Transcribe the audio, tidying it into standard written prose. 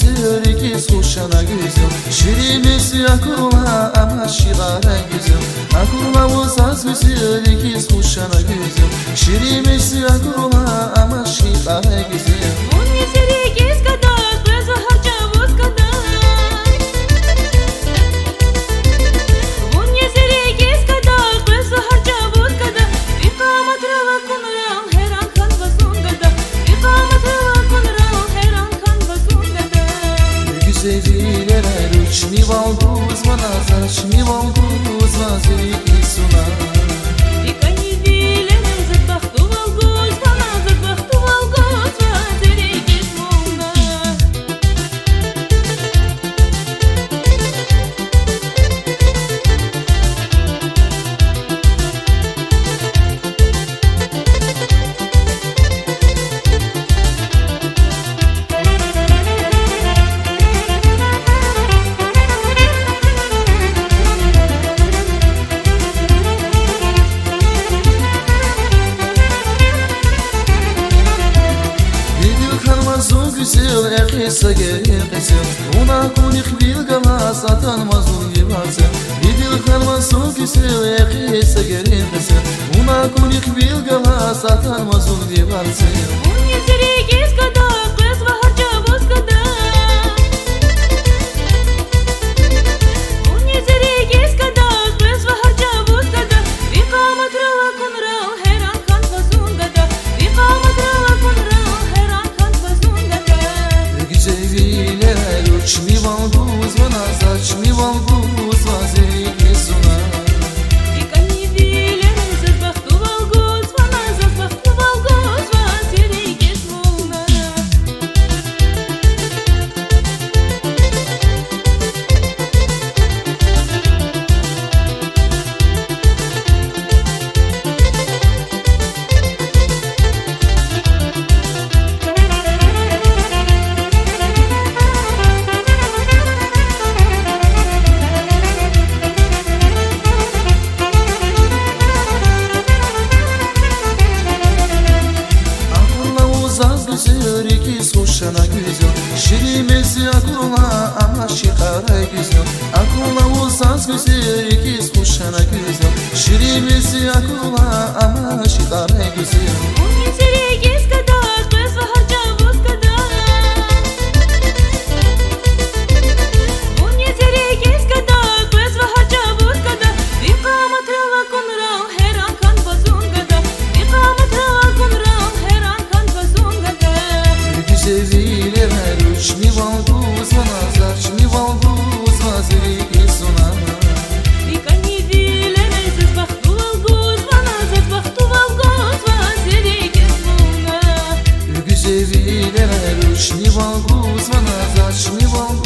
güzel, ikiz kuşana güzel. Şirimesi akula ama şigara güzel. Akula uzaz güzel, ikiz kuşana güzel. Şirimesi akula ama şigara güzel. Он не серегис kadar, bez ve harcavuz kadar. Он не серегис kadar, bez ve harcavuz kadar. İkamet rava kunral, her an kan vasungada. İkamet rava kunral, her an kan vasungada. Güzeliler uç mi valduz bana zaç mi valduz vaziri suna. Güzel ekisa gerekse ona kunik bilgala satan mazlum yivarsa Bidil kalmasın güzel ekisa gerekse ona kunik bilgala satan mazlum yivarsa Он не серегис kadar, bez ve harcavuz kadar. Он не серегис kadar, bez ve harcavuz kadar. İkamet rava kunral, her an kan vasungada. İkamet rava kunral, her an kan vasungada. Güzeliler uç mi valduz bana zaç mi valduz vaziri suna. Güzel ikiz kuşana güzel. Şirimesi akula ama şikara güzel. Akula uzaz güzel, ikiz kuşana güzel. Şirimesi akula ama şikara güzel. Он не серегис kadar, bez ve harcavuz kadar. Он не серегис kadar, bez ve harcavuz kadar. İkamet rava kunral, her an kan vasungada. İkamet rava kunral, her an kan vasungada. Güzeliler uç mi valduz bana zaç mi valduz vaziri suna. Güzeliler uç mi valduz bana zaç mi valduz